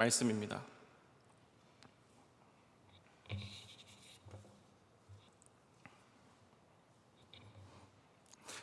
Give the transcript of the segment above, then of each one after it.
말씀입니다.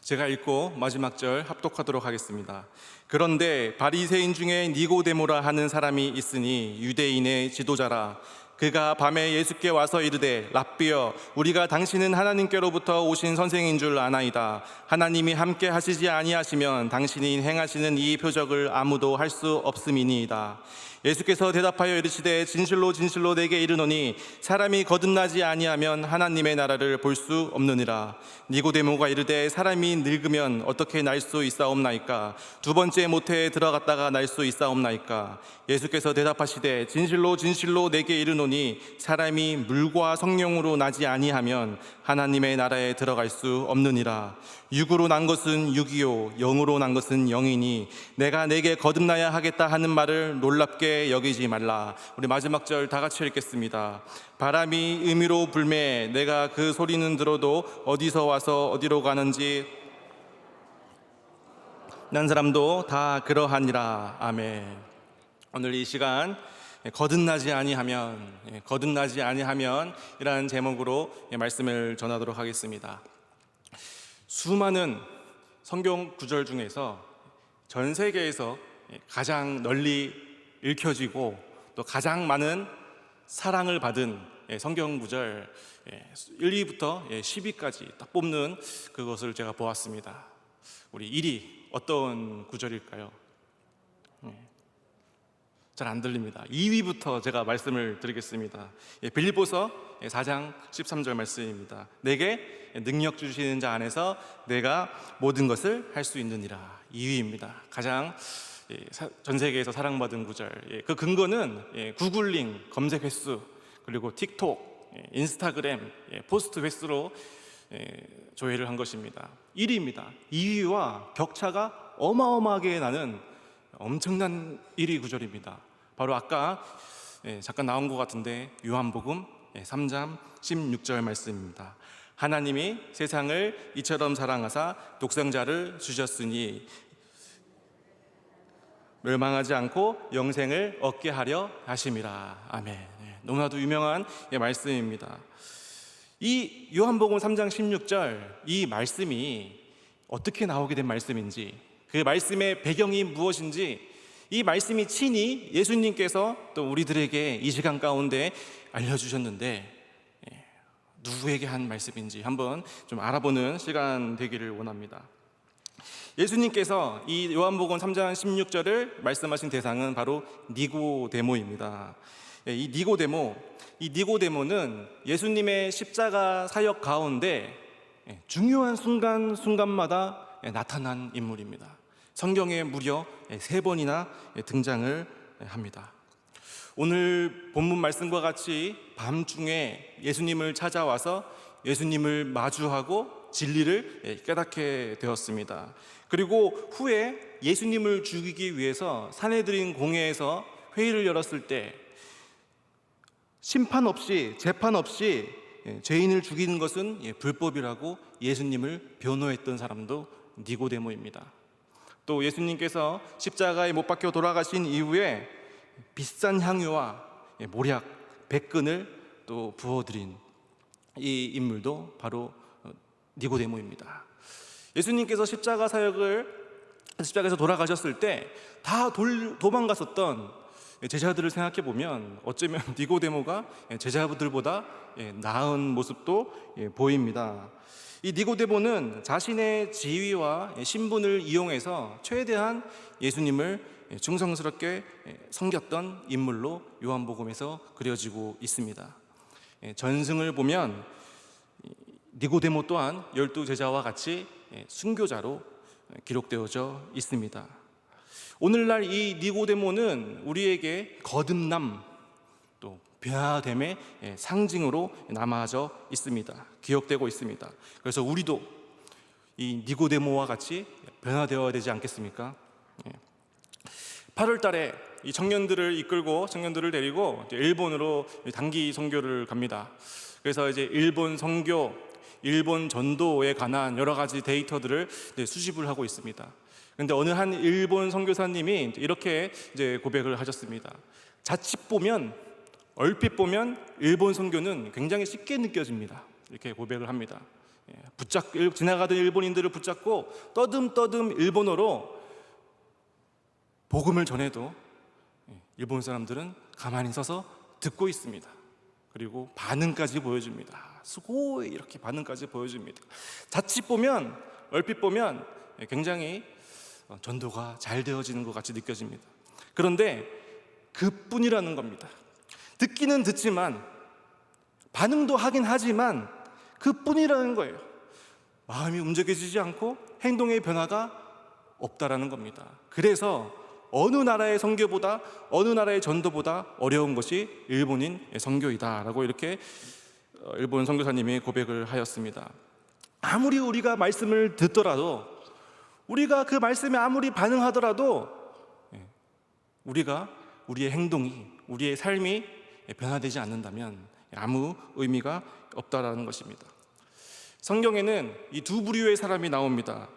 제가 읽고 마지막 절 합독하도록 하겠습니다. 그런데 바리새인 중에 니고데모라 하는 사람이 있으니 유대인의 지도자라. 그가 밤에 예수께 와서 이르되 랍비여, 우리가 당신은 하나님께로부터 오신 선생인 줄 아나이다. 하나님이 함께 하시지 아니하시면 당신이 행하시는 이 표적을 아무도 할 수 없음이니이다. 예수께서 대답하여 이르시되 진실로 진실로 내게 이르노니 사람이 거듭나지 아니하면 하나님의 나라를 볼 수 없느니라. 니고데모가 이르되 사람이 늙으면 어떻게 날 수 있사옵나이까? 두 번째 모태에 들어갔다가 날 수 있사옵나이까? 예수께서 대답하시되 진실로 진실로 내게 이르노니 사람이 물과 성령으로 나지 아니하면 하나님의 나라에 들어갈 수 없느니라. 육으로 난 것은 육이요 영으로 난 것은 영이니 내가 내게 거듭나야 하겠다 하는 말을 놀랍게 여기지 말라. 우리 마지막 절 다 같이 읽겠습니다. 바람이 음위로 불매 내가 그 소리는 들어도 어디서 와서 어디로 가는지 난 사람도 다 그러하니라. 아멘. 오늘 이 시간 거듭나지 아니하면 이라는 제목으로 말씀을 전하도록 하겠습니다. 수많은 성경 구절 중에서 전 세계에서 가장 널리 읽혀지고 또 가장 많은 사랑을 받은 성경 구절 1위부터 10위까지 딱 뽑는 그것을 제가 보았습니다. 우리 1위 어떤 구절일까요? 잘 안 들립니다. 2위부터 제가 말씀을 드리겠습니다. 빌립보서 4장 13절 말씀입니다. 내게 능력 주시는 자 안에서 내가 모든 것을 할 수 있느니라. 2위입니다. 가장 전 세계에서 사랑받은 구절. 그 근거는 구글링 검색 횟수, 그리고 틱톡, 인스타그램 포스트 횟수로 조회를 한 것입니다. 1위입니다. 2위와 격차가 어마어마하게 나는 엄청난 1위 구절입니다. 바로 아까 잠깐 나온 것 같은데 요한복음 3장 16절 말씀입니다. 하나님이 세상을 이처럼 사랑하사 독생자를 주셨으니 멸망하지 않고 영생을 얻게 하려 하심이라. 아멘. 너무나도 유명한 말씀입니다. 이 요한복음 3장 16절 이 말씀이 어떻게 나오게 된 말씀인지, 그 말씀의 배경이 무엇인지, 이 말씀이 친히 예수님께서 또 우리들에게 이 시간 가운데 알려주셨는데 누구에게 한 말씀인지 한번 좀 알아보는 시간 되기를 원합니다. 예수님께서 이 요한복음 3장 16절을 말씀하신 대상은 바로 니고데모입니다. 이 니고데모는 예수님의 십자가 사역 가운데 중요한 순간마다 나타난 인물입니다. 성경에 무려 3번이나 등장을 합니다. 오늘 본문 말씀과 같이 밤중에 예수님을 찾아와서 예수님을 마주하고 진리를 깨닫게 되었습니다. 그리고 후에 예수님을 죽이기 위해서 산헤드린 공회에서 회의를 열었을 때 심판 없이 재판 없이 죄인을 죽이는 것은 불법이라고 예수님을 변호했던 사람도 니고데모입니다. 또 예수님께서 십자가에 못 박혀 돌아가신 이후에 비싼 향유와 모략, 백근을 또 부어드린 이 인물도 바로 니고데모입니다. 예수님께서 십자가에서 돌아가셨을 때 다 도망갔었던 제자들을 생각해 보면 어쩌면 니고데모가 제자들보다 나은 모습도 보입니다. 이 니고데모는 자신의 지위와 신분을 이용해서 최대한 예수님을 충성스럽게 섬겼던 인물로 요한복음에서 그려지고 있습니다. 전승을 보면 니고데모 또한 12제자와 같이 순교자로 기록되어져 있습니다. 오늘날 이 니고데모는 우리에게 거듭남, 또 변화됨의 상징으로 남아져 있습니다. 기억되고 있습니다. 그래서 우리도 이 니고데모와 같이 변화되어야 되지 않겠습니까? 8월 달에 이 청년들을 데리고 일본으로 단기 선교를 갑니다. 그래서 이제 일본 선교, 일본 전도에 관한 여러 가지 데이터들을 수집을 하고 있습니다. 그런데 어느 한 일본 선교사님이 이렇게 이제 고백을 하셨습니다. 자칫 보면, 얼핏 보면 일본 선교는 굉장히 쉽게 느껴집니다. 이렇게 고백을 합니다. 지나가던 일본인들을 붙잡고 떠듬떠듬 일본어로 복음을 전해도 일본 사람들은 가만히 서서 듣고 있습니다. 그리고 반응까지 보여줍니다. 수고이 이렇게 반응까지 보여줍니다. 자칫 보면, 얼핏 보면 굉장히 전도가 잘 되어지는 것 같이 느껴집니다. 그런데 그뿐이라는 겁니다. 듣기는 듣지만, 반응도 하긴 하지만 그뿐이라는 거예요. 마음이 움직여지지 않고 행동의 변화가 없다라는 겁니다. 그래서 어느 나라의 선교보다, 어느 나라의 전도보다 어려운 것이 일본인 선교이다라고 이렇게 일본 선교사님이 고백을 하였습니다. 아무리 우리가 말씀을 듣더라도, 우리가 그 말씀에 아무리 반응하더라도 우리의 행동이, 우리의 삶이 변화되지 않는다면 아무 의미가 없다라는 것입니다. 성경에는 이 두 부류의 사람이 나옵니다.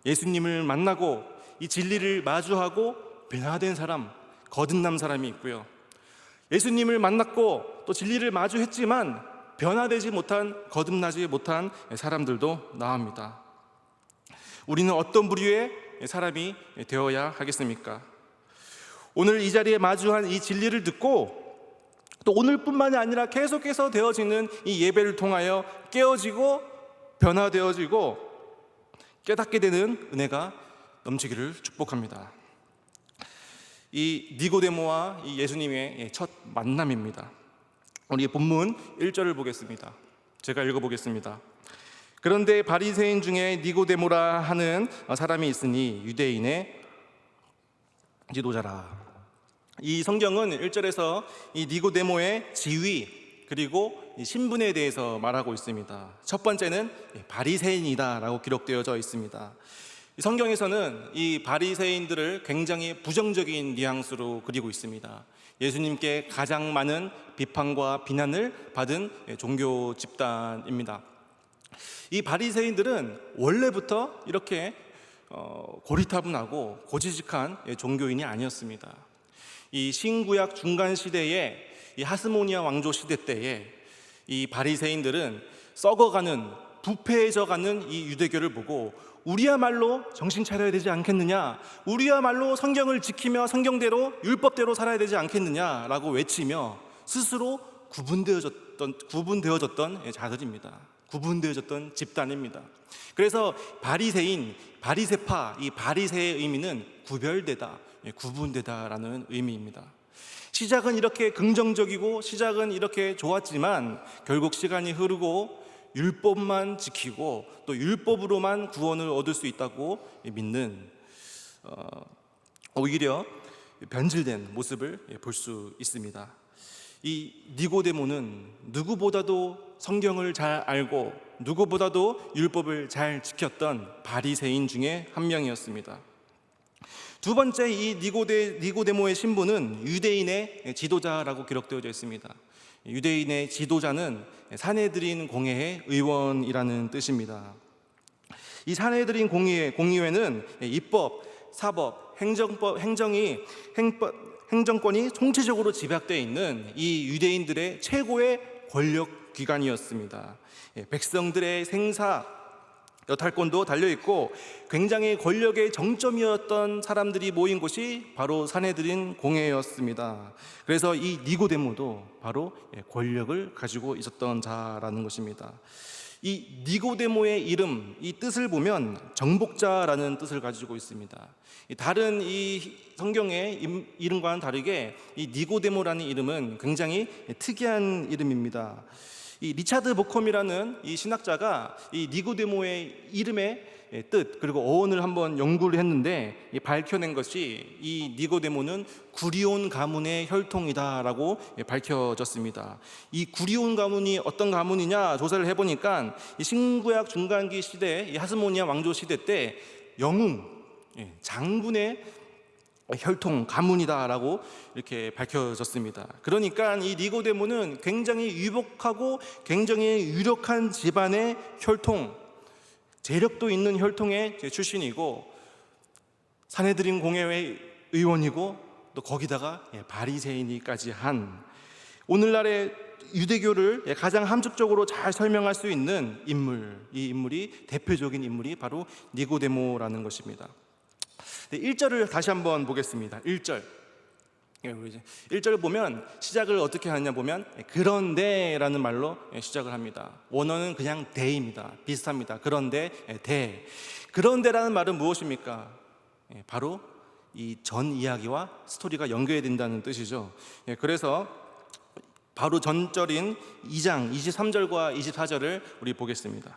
예수님을 만나고 이 진리를 마주하고 변화된 사람, 거듭난 사람이 있고요. 예수님을 만났고 또 진리를 마주했지만 변화되지 못한, 거듭나지 못한 사람들도 나옵니다. 우리는 어떤 부류의 사람이 되어야 하겠습니까? 오늘 이 자리에 마주한 이 진리를 듣고 또 오늘뿐만이 아니라 계속해서 되어지는 이 예배를 통하여 깨어지고 변화되어지고 깨닫게 되는 은혜가 넘치기를 축복합니다. 이 니고데모와 이 예수님의 첫 만남입니다. 우리 본문 1절을 보겠습니다. 제가 읽어보겠습니다. 그런데 바리새인 중에 니고데모라 하는 사람이 있으니 유대인의 지도자라. 이 성경은 1절에서 이 니고데모의 지위 그리고 신분에 대해서 말하고 있습니다. 첫 번째는 바리새인이다 라고 기록되어져 있습니다. 성경에서는 이 바리새인들을 굉장히 부정적인 뉘앙스로 그리고 있습니다. 예수님께 가장 많은 비판과 비난을 받은 종교 집단입니다. 이 바리새인들은 원래부터 이렇게 고리타분하고 고지식한 종교인이 아니었습니다. 이 신구약 중간 시대에 이 하스모니아 왕조 시대 때에 이 바리새인들은 썩어가는, 부패해져가는 이 유대교를 보고 우리야말로 정신 차려야 되지 않겠느냐, 우리야말로 성경을 지키며 성경대로 율법대로 살아야 되지 않겠느냐라고 외치며 스스로 구분되어졌던 자들입니다. 구분되어졌던 집단입니다. 그래서 바리새인, 바리새파, 이 바리새의 의미는 구별되다, 구분되다라는 의미입니다. 시작은 이렇게 긍정적이고 시작은 이렇게 좋았지만 결국 시간이 흐르고 율법만 지키고 또 율법으로만 구원을 얻을 수 있다고 믿는 오히려 변질된 모습을 볼 수 있습니다. 이 니고데모는 누구보다도 성경을 잘 알고 누구보다도 율법을 잘 지켰던 바리새인 중에 한 명이었습니다. 두 번째, 이 니고데모의 신분은 유대인의 지도자라고 기록되어져 있습니다. 유대인의 지도자는 산헤드린 공회의 의원이라는 뜻입니다. 이 산헤드린 공의회는 입법, 사법, 행정권이 총체적으로 집약되어 있는 이 유대인들의 최고의 권력 기관이었습니다. 백성들의 생사, 여탈권도 달려있고 굉장히 권력의 정점이었던 사람들이 모인 곳이 바로 산헤드린 공회였습니다. 그래서 이 니고데모도 바로 권력을 가지고 있었던 자라는 것입니다. 이 니고데모의 이름, 이 뜻을 보면 정복자라는 뜻을 가지고 있습니다. 다른 이 성경의 이름과는 다르게 이 니고데모라는 이름은 굉장히 특이한 이름입니다. 이 리차드 보컴이라는 이 신학자가 이 니고데모의 이름의 뜻 그리고 어원을 한번 연구를 했는데 밝혀낸 것이 이 니고데모는 구리온 가문의 혈통이다라고 밝혀졌습니다. 이 구리온 가문이 어떤 가문이냐 조사를 해보니까 이 신구약 중간기 시대, 이 하스모니아 왕조 시대 때 영웅, 장군의 혈통 가문이다라고 이렇게 밝혀졌습니다. 그러니까 이 니고데모는 굉장히 유복하고 굉장히 유력한 집안의 혈통, 재력도 있는 혈통의 출신이고 산헤드린 공회의 의원이고 또 거기다가 바리새인이까지 한 오늘날의 유대교를 가장 함축적으로 잘 설명할 수 있는 인물, 이 인물이 대표적인 인물이 바로 니고데모라는 것입니다. 1절을 다시 한번 보겠습니다. 1절. 1절을 보면 시작을 어떻게 하느냐 보면 그런데라는 말로 시작을 합니다. 원어는 그냥 대입니다. 비슷합니다. 그런데 대. 그런데라는 말은 무엇입니까? 바로 이 전 이야기와 스토리가 연결이 된다는 뜻이죠. 그래서 바로 전절인 2장 23절과 24절을 우리 보겠습니다.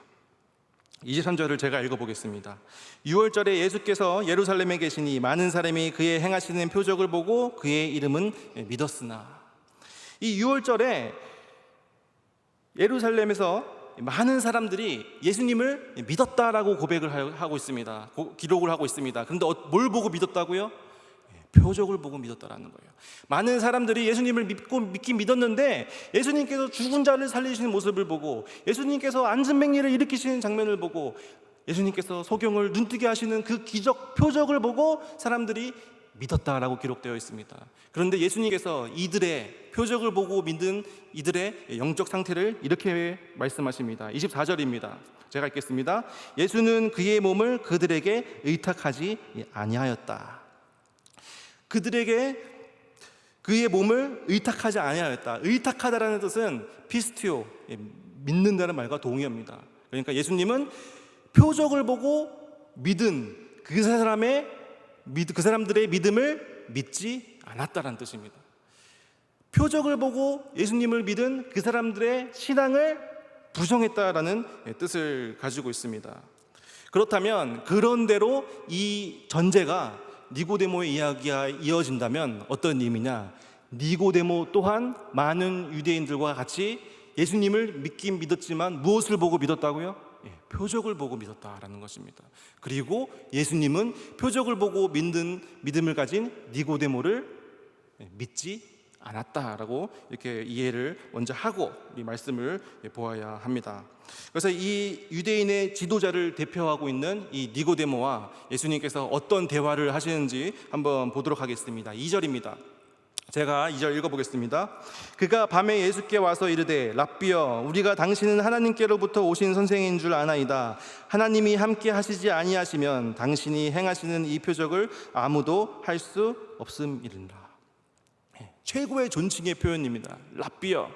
23절을 제가 읽어보겠습니다. 6월절에 예수께서 예루살렘에 계시니 많은 사람이 그의 행하시는 표적을 보고 그의 이름은 믿었으나. 이 6월절에 예루살렘에서 많은 사람들이 예수님을 믿었다라고 고백을 하고 있습니다. 기록을 하고 있습니다. 그런데 뭘 보고 믿었다고요? 표적을 보고 믿었다라는 거예요. 많은 사람들이 예수님을 믿긴 믿었는데 예수님께서 죽은 자를 살리시는 모습을 보고 예수님께서 안진뱅이를 일으키시는 장면을 보고 예수님께서 소경을 눈뜨게 하시는 그 기적 표적을 보고 사람들이 믿었다라고 기록되어 있습니다. 그런데 예수님께서 이들의 표적을 보고 믿은 이들의 영적 상태를 이렇게 말씀하십니다. 24절입니다. 제가 읽겠습니다. 예수는 그의 몸을 그들에게 의탁하지 아니하였다. 그들에게 그의 몸을 의탁하지 아니하였다. 의탁하다라는 뜻은 피스티오, 믿는다는 말과 동의합니다. 그러니까 예수님은 표적을 보고 믿은 그 사람들의 믿음을 믿지 않았다라는 뜻입니다. 표적을 보고 예수님을 믿은 그 사람들의 신앙을 부정했다라는 뜻을 가지고 있습니다. 그렇다면 그런대로 이 전제가 니고데모의 이야기가 이어진다면 어떤 의미냐? 니고데모 또한 많은 유대인들과 같이 예수님을 믿긴 믿었지만 무엇을 보고 믿었다고요? 표적을 보고 믿었다라는 것입니다. 그리고 예수님은 표적을 보고 믿는 믿음을 가진 니고데모를 믿지 않았다라고 이렇게 이해를 먼저 하고 이 말씀을 보아야 합니다. 그래서 이 유대인의 지도자를 대표하고 있는 이 니고데모와 예수님께서 어떤 대화를 하시는지 한번 보도록 하겠습니다. 2절입니다. 제가 2절 읽어보겠습니다. 그가 밤에 예수께 와서 이르되 랍비여 우리가 당신은 하나님께로부터 오신 선생인 줄 아나이다. 하나님이 함께 하시지 아니하시면 당신이 행하시는 이 표적을 아무도 할 수 없음이니라. 최고의 존칭의 표현입니다. 랍비여,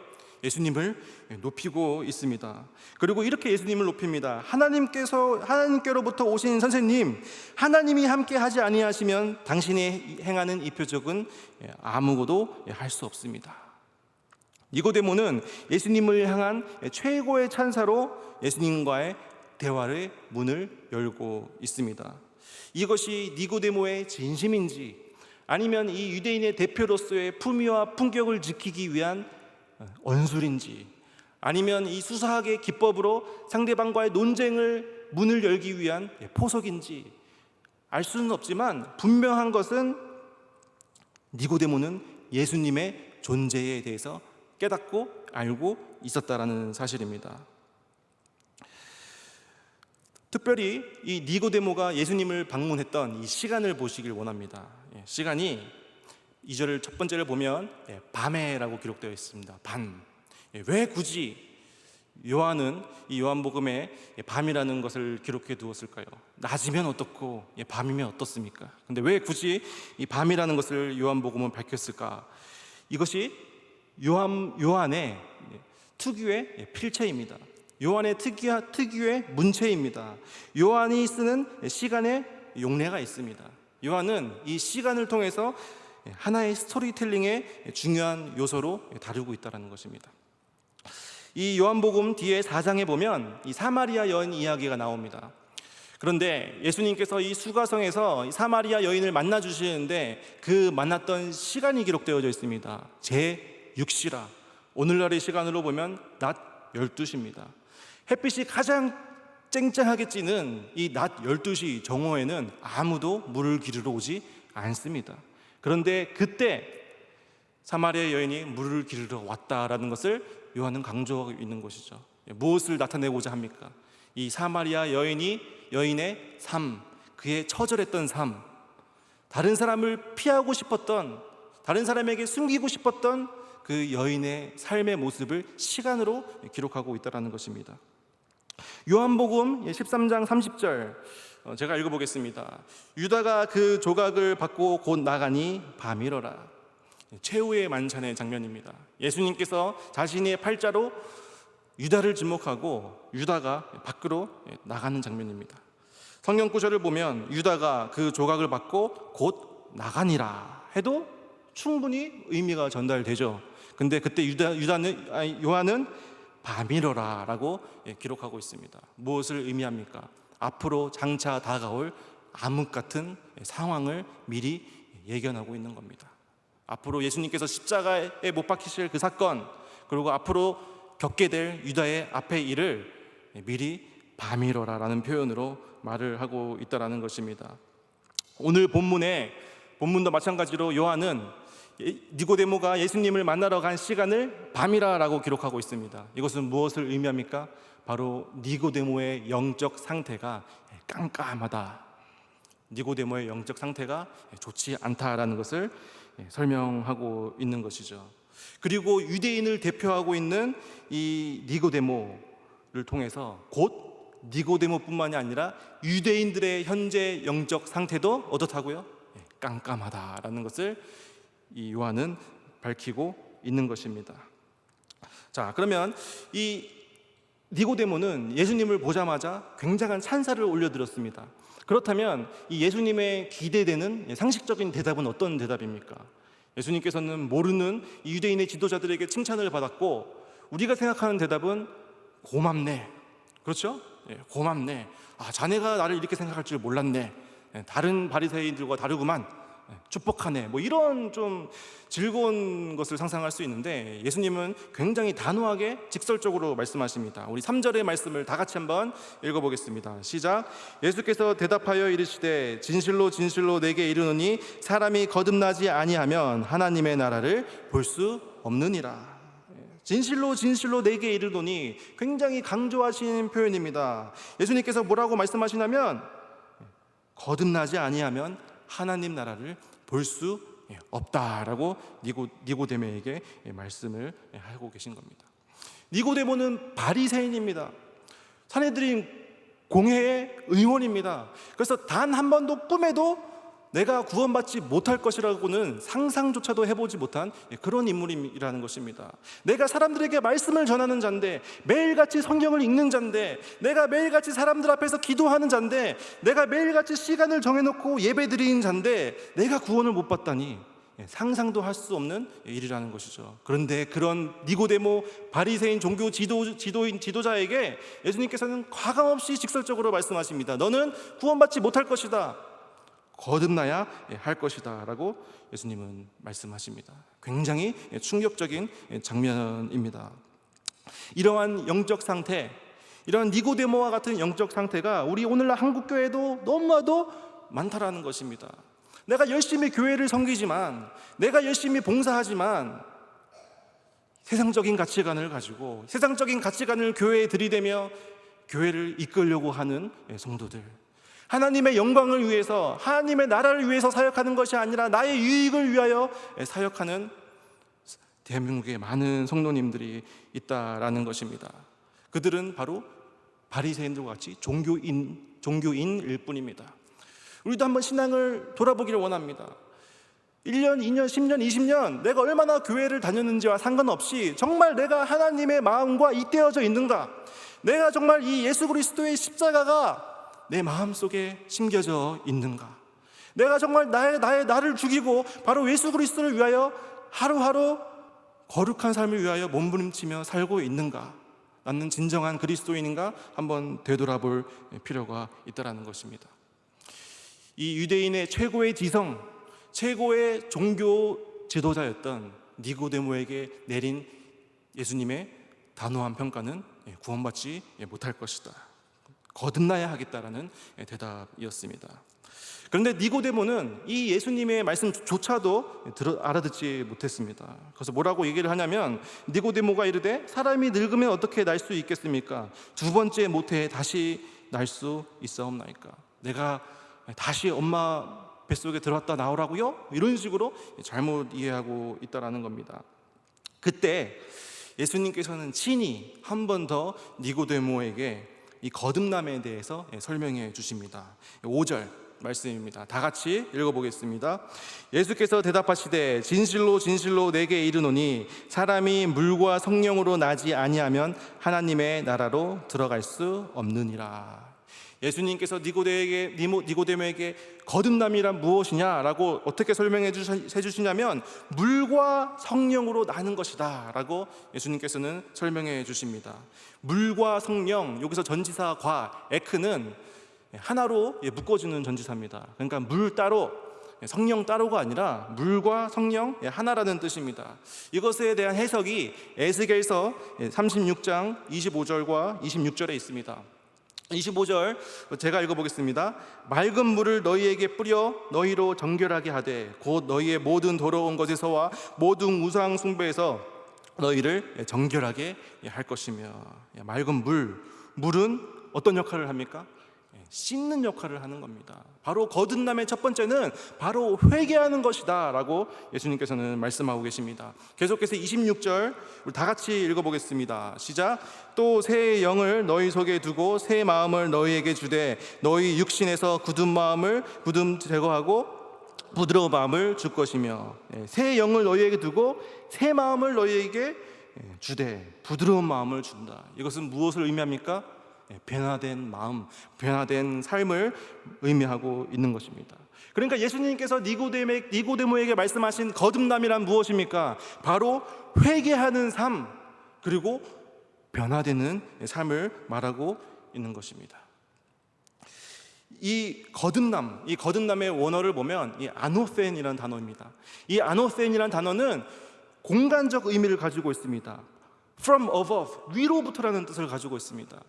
예수님을 높이고 있습니다. 그리고 이렇게 예수님을 높입니다. 하나님께로부터 오신 선생님, 하나님이 함께 하지 아니하시면 당신이 행하는 이 표적은 아무것도 할 수 없습니다. 니고데모는 예수님을 향한 최고의 찬사로 예수님과의 대화의 문을 열고 있습니다. 이것이 니고데모의 진심인지 아니면 이 유대인의 대표로서의 품위와 품격을 지키기 위한 언술인지 아니면 이 수사학의 기법으로 상대방과의 논쟁을 문을 열기 위한 포석인지 알 수는 없지만 분명한 것은 니고데모는 예수님의 존재에 대해서 깨닫고 알고 있었다라는 사실입니다. 특별히 이 니고데모가 예수님을 방문했던 이 시간을 보시길 원합니다. 시간이 2절 첫 번째를 보면 밤에라고 기록되어 있습니다. 밤. 왜 굳이 요한은 이 요한복음에 밤이라는 것을 기록해 두었을까요? 낮이면 어떻고 밤이면 어떻습니까? 근데 왜 굳이 이 밤이라는 것을 요한복음은 밝혔을까? 이것이 요한의 특유의 필체입니다. 요한의 특유의 문체입니다. 요한이 쓰는 시간의 용례가 있습니다. 요한은 이 시간을 통해서 하나의 스토리텔링의 중요한 요소로 다루고 있다는 것입니다. 이 요한복음 뒤에 4장에 보면 이 사마리아 여인 이야기가 나옵니다. 그런데 예수님께서 이 수가성에서 이 사마리아 여인을 만나 주시는데 그 만났던 시간이 기록되어져 있습니다. 제6시라 오늘날의 시간으로 보면 낮 12시입니다. 햇빛이 가장 쨍쨍하게 찌는 이 낮 12시 정오에는 아무도 물을 기르러 오지 않습니다. 그런데 그때 사마리아 여인이 물을 기르러 왔다라는 것을 요한은 강조하고 있는 것이죠. 무엇을 나타내고자 합니까? 이 사마리아 여인의 삶, 그의 처절했던 삶, 다른 사람을 피하고 싶었던 다른 사람에게 숨기고 싶었던 그 여인의 삶의 모습을 시간으로 기록하고 있다는 것입니다. 요한복음 13장 30절 제가 읽어보겠습니다. 유다가 그 조각을 받고 곧 나가니 밤이러라. 최후의 만찬의 장면입니다. 예수님께서 자신의 팔자로 유다를 지목하고 유다가 밖으로 나가는 장면입니다. 성경 구절을 보면 유다가 그 조각을 받고 곧 나가니라 해도 충분히 의미가 전달되죠. 근데 그때 요한은 밤이러라 라고 기록하고 있습니다. 무엇을 의미합니까? 앞으로 장차 다가올 암흑 같은 상황을 미리 예견하고 있는 겁니다. 앞으로 예수님께서 십자가에 못 박히실 그 사건, 그리고 앞으로 겪게 될 유다의 앞의 일을 미리 밤이러라 라는 표현으로 말을 하고 있다는 것입니다. 오늘 본문도 마찬가지로 요한은 니고데모가 예수님을 만나러 간 시간을 밤이라라고 기록하고 있습니다. 이것은 무엇을 의미합니까? 바로 니고데모의 영적 상태가 깜깜하다, 니고데모의 영적 상태가 좋지 않다라는 것을 설명하고 있는 것이죠. 그리고 유대인을 대표하고 있는 이 니고데모를 통해서 곧 니고데모뿐만이 아니라 유대인들의 현재 영적 상태도 어떻다고요? 깜깜하다라는 것을 이 요한은 밝히고 있는 것입니다. 자, 그러면 이 니고데모는 예수님을 보자마자 굉장한 찬사를 올려드렸습니다. 그렇다면 이 예수님의 기대되는 상식적인 대답은 어떤 대답입니까? 예수님께서는 모르는 이 유대인의 지도자들에게 칭찬을 받았고, 우리가 생각하는 대답은 고맙네, 그렇죠? 고맙네, 자네가 나를 이렇게 생각할 줄 몰랐네, 다른 바리새인들과 다르구만, 축복하네, 뭐 이런 좀 즐거운 것을 상상할 수 있는데, 예수님은 굉장히 단호하게 직설적으로 말씀하십니다. 우리 3절의 말씀을 다 같이 한번 읽어보겠습니다. 시작. 예수께서 대답하여 이르시되 진실로 진실로 내게 이르노니 사람이 거듭나지 아니하면 하나님의 나라를 볼 수 없느니라. 진실로 진실로 내게 이르노니 굉장히 강조하신 표현입니다. 예수님께서 뭐라고 말씀하시냐면 거듭나지 아니하면 하나님 나라를 볼 수 없다라고 니고데모에게 말씀을 하고 계신 겁니다. 니고데모는 바리새인입니다. 산헤드린 공회의 의원입니다. 그래서 단 한 번도 꿈에도 내가 구원받지 못할 것이라고는 상상조차도 해보지 못한 그런 인물이라는 것입니다. 내가 사람들에게 말씀을 전하는 자인데, 매일같이 성경을 읽는 자인데, 내가 매일같이 사람들 앞에서 기도하는 자인데, 내가 매일같이 시간을 정해놓고 예배드리는 자인데 내가 구원을 못 받다니 상상도 할 수 없는 일이라는 것이죠. 그런데 그런 니고데모 바리새인 종교 지도자에게 예수님께서는 과감없이 직설적으로 말씀하십니다. 너는 구원받지 못할 것이다, 거듭나야 할 것이다 라고 예수님은 말씀하십니다. 굉장히 충격적인 장면입니다. 이러한 영적 상태, 이러한 니고데모와 같은 영적 상태가 우리 오늘날 한국교회도 너무나도 많다라는 것입니다. 내가 열심히 교회를 섬기지만, 내가 열심히 봉사하지만 세상적인 가치관을 가지고 세상적인 가치관을 교회에 들이대며 교회를 이끌려고 하는 성도들, 하나님의 영광을 위해서, 하나님의 나라를 위해서 사역하는 것이 아니라 나의 유익을 위하여 사역하는 대한민국의 많은 성도님들이 있다라는 것입니다. 그들은 바로 바리새인들과 같이 종교인일 뿐입니다. 우리도 한번 신앙을 돌아보기를 원합니다. 1년, 2년, 10년, 20년 내가 얼마나 교회를 다녔는지와 상관없이 정말 내가 하나님의 마음과 잇대어져 있는가? 내가 정말 이 예수 그리스도의 십자가가 내 마음속에 심겨져 있는가? 내가 정말 나를 죽이고 바로 예수 그리스도를 위하여 하루하루 거룩한 삶을 위하여 몸부림치며 살고 있는가? 나는 진정한 그리스도인인가? 한번 되돌아볼 필요가 있다는 것입니다. 이 유대인의 최고의 지성, 최고의 종교 지도자였던 니고데모에게 내린 예수님의 단호한 평가는 구원받지 못할 것이다, 거듭나야 하겠다라는 대답이었습니다. 그런데 니고데모는 이 예수님의 말씀조차도 알아듣지 못했습니다. 그래서 뭐라고 얘기를 하냐면, 니고데모가 이르되 사람이 늙으면 어떻게 날 수 있겠습니까? 두 번째 모태에 다시 날 수 있사옵나이까? 내가 다시 엄마 뱃속에 들어왔다 나오라고요? 이런 식으로 잘못 이해하고 있다라는 겁니다. 그때 예수님께서는 친히 한 번 더 니고데모에게 이 거듭남에 대해서 설명해 주십니다. 5절 말씀입니다. 다 같이 읽어보겠습니다. 예수께서 대답하시되 진실로 진실로 내게 이르노니 사람이 물과 성령으로 나지 아니하면 하나님의 나라로 들어갈 수 없느니라. 예수님께서 니고데모에게 거듭남이란 무엇이냐라고 어떻게 설명해 주시냐면 물과 성령으로 나는 것이다 라고 예수님께서는 설명해 주십니다. 물과 성령, 여기서 전치사 과 에크는 하나로 묶어주는 전치사입니다. 그러니까 물 따로 성령 따로가 아니라 물과 성령 하나라는 뜻입니다. 이것에 대한 해석이 에스겔서 36장 25절과 26절에 있습니다. 25절 제가 읽어보겠습니다. 맑은 물을 너희에게 뿌려 너희로 정결하게 하되 곧 너희의 모든 더러운 것에서와 모든 우상 숭배에서 너희를 정결하게 할 것이며. 맑은 물은 어떤 역할을 합니까? 씻는 역할을 하는 겁니다. 바로 거듭남의 첫 번째는 바로 회개하는 것이다 라고 예수님께서는 말씀하고 계십니다. 계속해서 26절 우리 다 같이 읽어보겠습니다. 시작. 또 새 영을 너희 속에 두고 새 마음을 너희에게 주되 너희 육신에서 굳음 제거하고 부드러운 마음을 줄 것이며. 새 영을 너희에게 두고 새 마음을 너희에게 주되 부드러운 마음을 준다. 이것은 무엇을 의미합니까? 변화된 마음, 변화된 삶을 의미하고 있는 것입니다. 그러니까 예수님께서 니고데모에게 말씀하신 거듭남이란 무엇입니까? 바로 회개하는 삶, 그리고 변화되는 삶을 말하고 있는 것입니다. 이 거듭남의 원어를 보면 이 아노센이라는 단어입니다. 이 아노센이라는 단어는 공간적 의미를 가지고 있습니다. From above, 위로부터라는 뜻을 가지고 있습니다.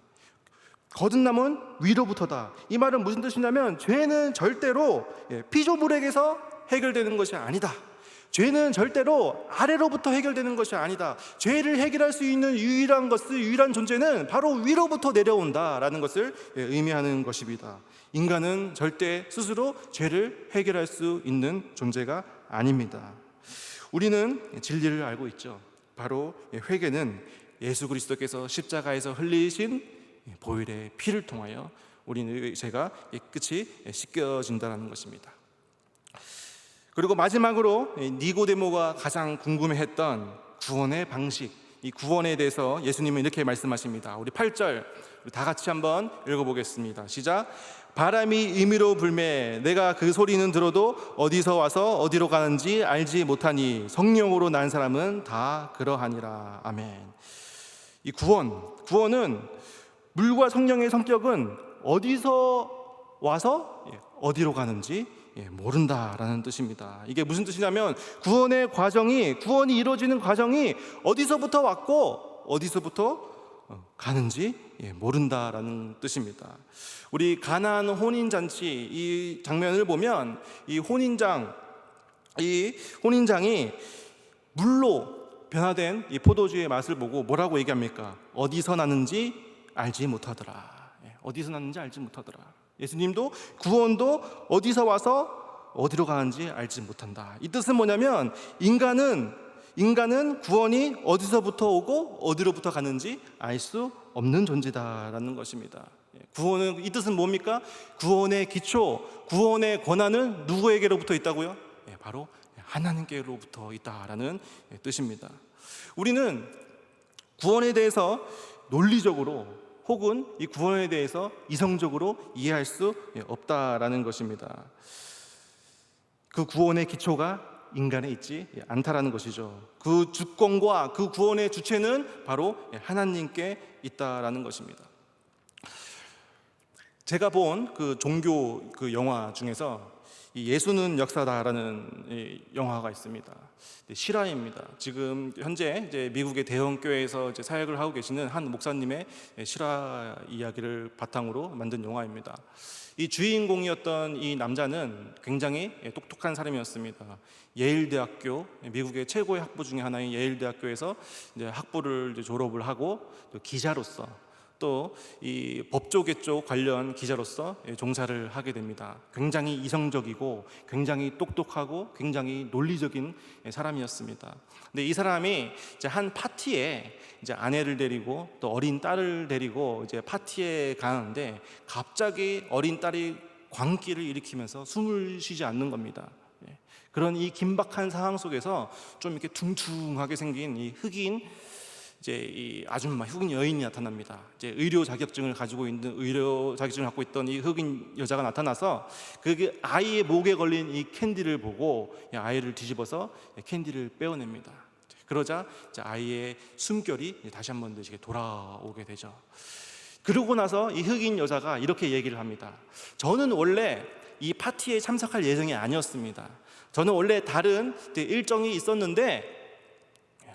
거듭남은 위로부터다. 이 말은 무슨 뜻이냐면 죄는 절대로 피조물에게서 해결되는 것이 아니다. 죄는 절대로 아래로부터 해결되는 것이 아니다. 죄를 해결할 수 있는 유일한 존재는 바로 위로부터 내려온다라는 것을 의미하는 것입니다. 인간은 절대 스스로 죄를 해결할 수 있는 존재가 아닙니다. 우리는 진리를 알고 있죠. 바로 회개는 예수 그리스도께서 십자가에서 흘리신 보혈의 피를 통하여 우리의 죄가 깨끗이 씻겨진다는 것입니다. 그리고 마지막으로 니고데모가 가장 궁금해했던 구원의 방식, 이 구원에 대해서 예수님은 이렇게 말씀하십니다. 우리 8절 다 같이 한번 읽어보겠습니다. 시작. 바람이 임의로 불매 내가 그 소리는 들어도 어디서 와서 어디로 가는지 알지 못하니 성령으로 난 사람은 다 그러하니라. 아멘. 이 구원은 물과 성령의 성격은 어디서 와서 어디로 가는지 모른다라는 뜻입니다. 이게 무슨 뜻이냐면 구원이 이루어지는 과정이 어디서부터 왔고 어디서부터 가는지 모른다라는 뜻입니다. 우리 가나안 혼인잔치 이 장면을 보면 이 혼인장이 물로 변화된 이 포도주의 맛을 보고 뭐라고 얘기합니까? 어디서 나는지 알지 못하더라. 어디서 났는지 알지 못하더라. 예수님도 구원도 어디서 와서 어디로 가는지 알지 못한다. 이 뜻은 뭐냐면 인간은 구원이 어디서부터 오고 어디로부터 가는지 알 수 없는 존재다라는 것입니다. 구원은 이 뜻은 뭡니까? 구원의 기초, 구원의 권한은 누구에게로부터 있다고요? 바로 하나님께로부터 있다라는 뜻입니다. 우리는 구원에 대해서 논리적으로 혹은 이 구원에 대해서 이성적으로 이해할 수 없다라는 것입니다. 그 구원의 기초가 인간에 있지 않다라는 것이죠. 그 주권과 그 구원의 주체는 바로 하나님께 있다라는 것입니다. 제가 본 그 종교 그 영화 중에서 이 예수는 역사다라는 이 영화가 있습니다. 실화입니다. 지금 현재 이제 미국의 대형 교회에서 이제 사역을 하고 계시는 한 목사님의 실화 이야기를 바탕으로 만든 영화입니다. 이 주인공이었던 이 남자는 굉장히 똑똑한 사람이었습니다. 예일대학교, 미국의 최고의 학부 중에 하나인 예일대학교에서 이제 학부를 이제 졸업을 하고 또 기자로서 또 이 법조계 쪽 관련 기자로서 종사를 하게 됩니다. 굉장히 이성적이고 굉장히 똑똑하고 굉장히 논리적인 사람이었습니다. 근데 이 사람이 이제 한 파티에 이제 아내를 데리고 또 어린 딸을 데리고 이제 파티에 가는데 갑자기 어린 딸이 광기를 일으키면서 숨을 쉬지 않는 겁니다. 그런 이 긴박한 상황 속에서 좀 이렇게 퉁퉁하게 생긴 이 흑인 이제 이 아줌마, 흑인 여인이 나타납니다. 이제 의료 자격증을 갖고 있던 이 흑인 여자가 나타나서 그 아이의 목에 걸린 이 캔디를 보고 아이를 뒤집어서 캔디를 빼어냅니다. 그러자 이제 아이의 숨결이 다시 한번 더 돌아오게 되죠. 그러고 나서 이 흑인 여자가 이렇게 얘기를 합니다. 저는 원래 이 파티에 참석할 예정이 아니었습니다. 저는 원래 다른 일정이 있었는데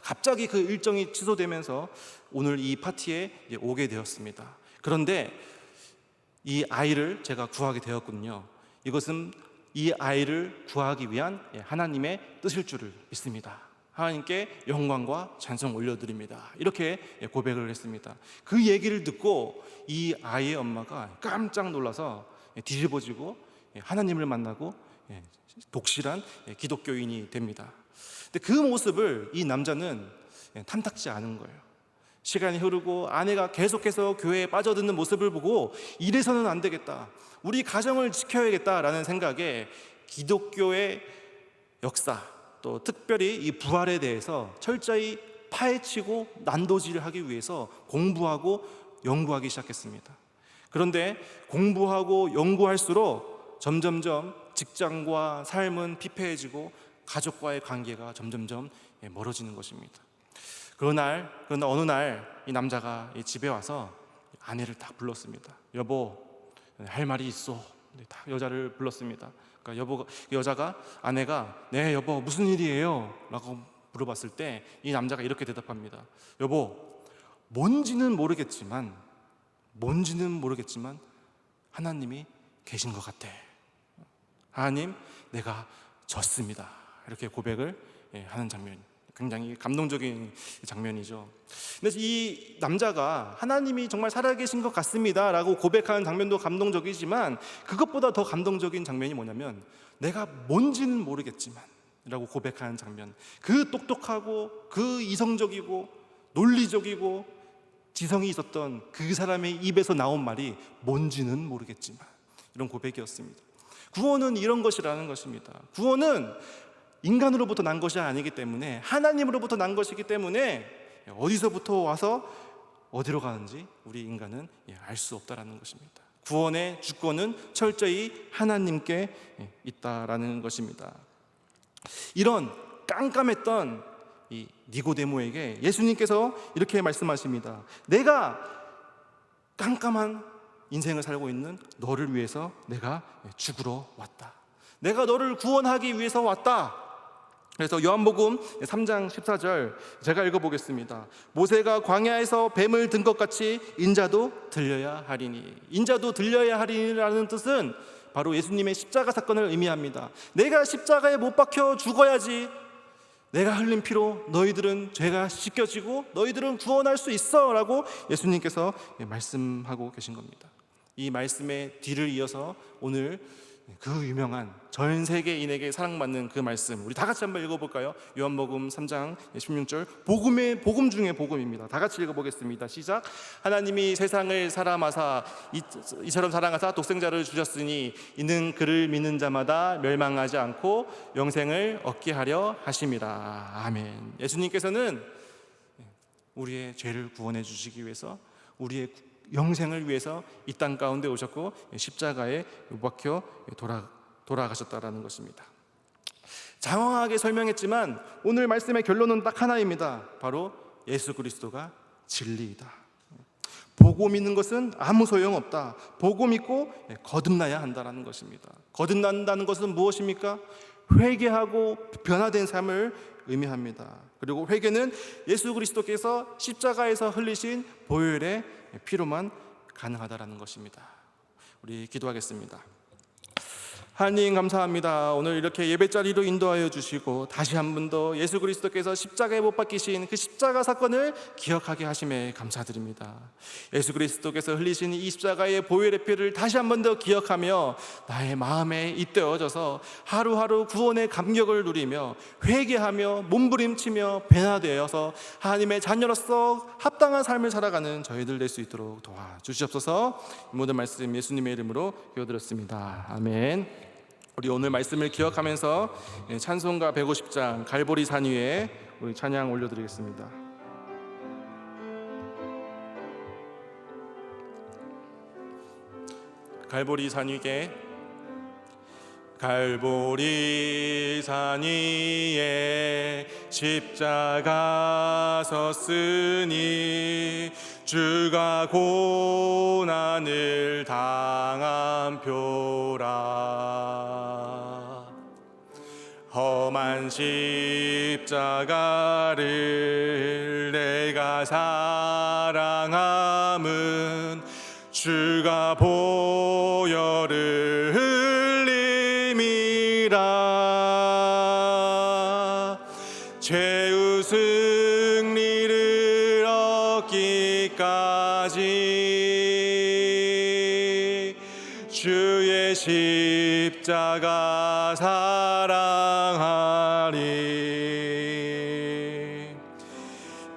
갑자기 그 일정이 취소되면서 오늘 이 파티에 오게 되었습니다. 그런데 이 아이를 제가 구하게 되었거든요. 이것은 이 아이를 구하기 위한 하나님의 뜻일 줄을 믿습니다. 하나님께 영광과 찬송 올려드립니다. 이렇게 고백을 했습니다. 그 얘기를 듣고 이 아이의 엄마가 깜짝 놀라서 뒤집어지고 하나님을 만나고 독실한 기독교인이 됩니다. 근데 그 모습을 이 남자는 탐탁지 않은 거예요. 시간이 흐르고 아내가 계속해서 교회에 빠져드는 모습을 보고 이래서는 안 되겠다, 우리 가정을 지켜야겠다라는 생각에 기독교의 역사, 또 특별히 이 부활에 대해서 철저히 파헤치고 난도질을 하기 위해서 공부하고 연구하기 시작했습니다. 그런데 공부하고 연구할수록 점점점 직장과 삶은 피폐해지고 가족과의 관계가 점점점 멀어지는 것입니다. 그러나 어느 날 이 남자가 집에 와서 아내를 딱 불렀습니다. 여보, 할 말이 있어. 딱 여자를 불렀습니다. 그러니까 아내가 네 여보 무슨 일이에요? 라고 물어봤을 때 이 남자가 이렇게 대답합니다. 여보, 뭔지는 모르겠지만 하나님이 계신 것 같아. 하나님, 내가 졌습니다. 이렇게 고백을 하는 장면, 굉장히 감동적인 장면이죠. 근데 이 남자가 하나님이 정말 살아계신 것 같습니다 라고 고백하는 장면도 감동적이지만 그것보다 더 감동적인 장면이 뭐냐면 내가 뭔지는 모르겠지만 라고 고백하는 장면, 그 똑똑하고 그 이성적이고 논리적이고 지성이 있었던 그 사람의 입에서 나온 말이 뭔지는 모르겠지만, 이런 고백이었습니다. 구원은 이런 것이라는 것입니다. 구원은 인간으로부터 난 것이 아니기 때문에, 하나님으로부터 난 것이기 때문에 어디서부터 와서 어디로 가는지 우리 인간은 알 수 없다라는 것입니다. 구원의 주권은 철저히 하나님께 있다라는 것입니다. 이런 깜깜했던 이 니고데모에게 예수님께서 이렇게 말씀하십니다. 내가 깜깜한 인생을 살고 있는 너를 위해서 내가 죽으러 왔다. 내가 너를 구원하기 위해서 왔다. 그래서 요한복음 3장 14절 제가 읽어보겠습니다. 모세가 광야에서 뱀을 든 것 같이 인자도 들려야 하리니. 인자도 들려야 하리니라는 뜻은 바로 예수님의 십자가 사건을 의미합니다. 내가 십자가에 못 박혀 죽어야지, 내가 흘린 피로 너희들은 죄가 씻겨지고 너희들은 구원할 수 있어 라고 예수님께서 말씀하고 계신 겁니다. 이 말씀의 뒤를 이어서 오늘 그 유명한 전 세계인에게 사랑받는 그 말씀, 우리 다 같이 한번 읽어볼까요? 요한복음 3장 16절, 복음 중에 복음입니다. 다 같이 읽어보겠습니다. 시작. 하나님이 세상을 사랑하사 이처럼 사랑하사 독생자를 주셨으니 이는 그를 믿는 자마다 멸망하지 않고 영생을 얻게 하려 하심이라. 아멘. 예수님께서는 우리의 죄를 구원해 주시기 위해서, 우리의 영생을 위해서 이 땅 가운데 오셨고 십자가에 못 박혀 돌아가셨다라는 것입니다. 장황하게 설명했지만 오늘 말씀의 결론은 딱 하나입니다. 바로 예수 그리스도가 진리이다. 보고 믿는 것은 아무 소용없다. 보고 믿고 거듭나야 한다는 것입니다. 거듭난다는 것은 무엇입니까? 회개하고 변화된 삶을 의미합니다. 그리고 회개는 예수 그리스도께서 십자가에서 흘리신 보혈의 피로만 가능하다라는 것입니다. 우리 기도하겠습니다. 하나님 감사합니다. 오늘 이렇게 예배 자리로 인도하여 주시고 다시 한 번 더 예수 그리스도께서 십자가에 못 박히신 그 십자가 사건을 기억하게 하심에 감사드립니다. 예수 그리스도께서 흘리신 이 십자가의 보혈의 피를 다시 한 번 더 기억하며 나의 마음에 잇대어져서 하루하루 구원의 감격을 누리며 회개하며 몸부림치며 변화되어서 하나님의 자녀로서 합당한 삶을 살아가는 저희들 될 수 있도록 도와주시옵소서. 이 모든 말씀 예수님의 이름으로 기도드렸습니다. 아멘. 우리 오늘 말씀을 기억하면서 찬송가 150장 갈보리 산 위에 우리 찬양 올려드리겠습니다. 갈보리 산 위에 갈보리 산 위에 십자가 섰으니 주가 고난을 당한 표라. 험한 십자가를 내가 사랑함은 주가 보혈을 흘림이라. 죄의 승리를 얻기까지 주의 십자가 사랑하리.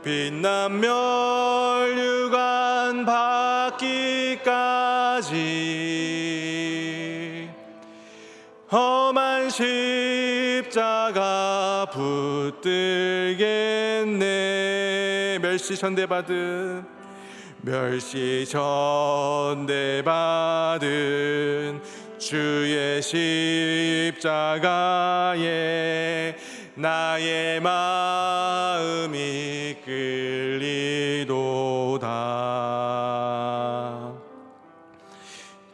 빛난 멸류관 받기까지 험한 십자가 붙들겠네. 멸시 전대받은 주의 십자가에 나의 마음이 끌리도다.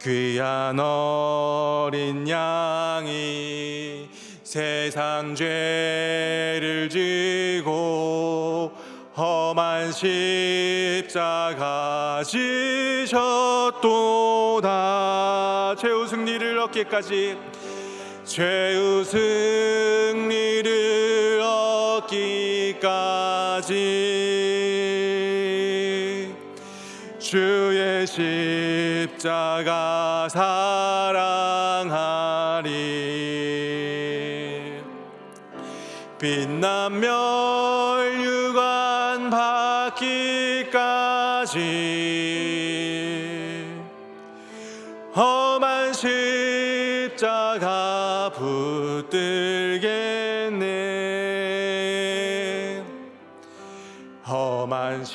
귀한 어린 양이 세상 죄를 지고 험한 십자가 지셨도다. 죄의 승리를 얻기까지 죄의 승리를 얻기까지 주의 십자가 사랑하리. 빛난 멸류관 받기까지 험한 십자가 붙들겠네. 험한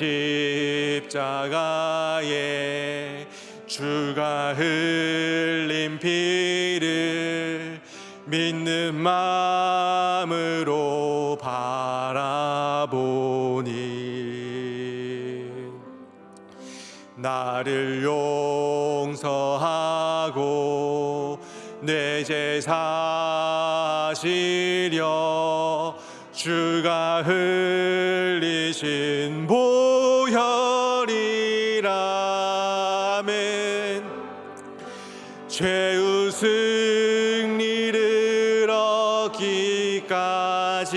십자가에 주가 흘린 피를 믿는 마음으로 바라보니 나를 용서하고 내 죄 사시려 주가 흘리신 보혈이라. 아멘. 죄의 승리를 얻기까지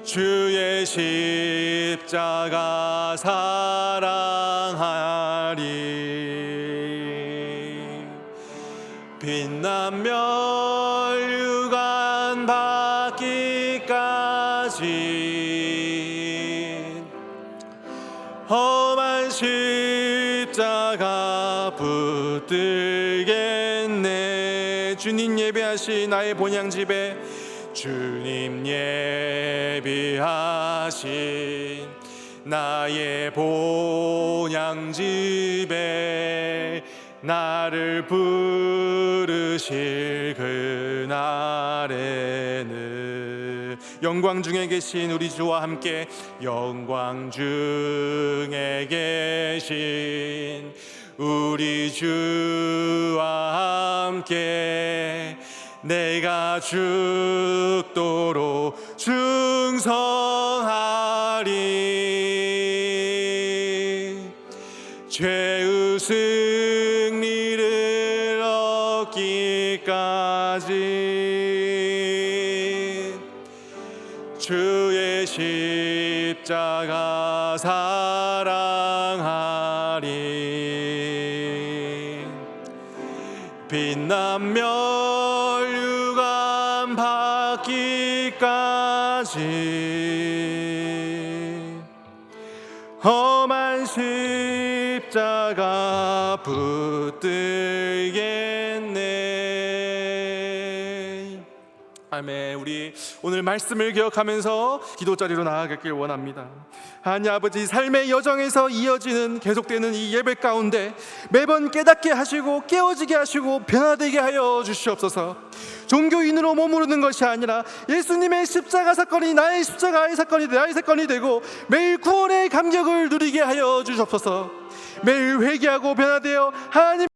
주의 십자가 사랑하리. 빛난 멸류관 받기까지 험한 십자가 붙들겠네. 주님 예배하신 나의 본향집에 주님 예비하신 나의 본향집에 나를 부르실 그날에는 영광 중에 계신 우리 주와 함께 영광 중에 계신 우리 주와 함께 내가 죽도록 충성하리. 죄의 승리를 때까지 주의 십자가 사랑하리. 빛난 멸류관 받기까지 험한 십자가 붙들겠네. 아멘. 우리 오늘 말씀을 기억하면서 기도 자리로 나아가길 원합니다. 하나님 아버지, 삶의 여정에서 이어지는 계속되는 이 예배 가운데 매번 깨닫게 하시고 깨어지게 하시고 변화되게 하여 주시옵소서. 종교인으로 머무르는 것이 아니라 예수님의 십자가 사건이 나의 십자가의 사건이 나의 사건이 되고 매일 구원의 감격을 누리게 하여 주시옵소서. 매일 회개하고 변화되어 하나님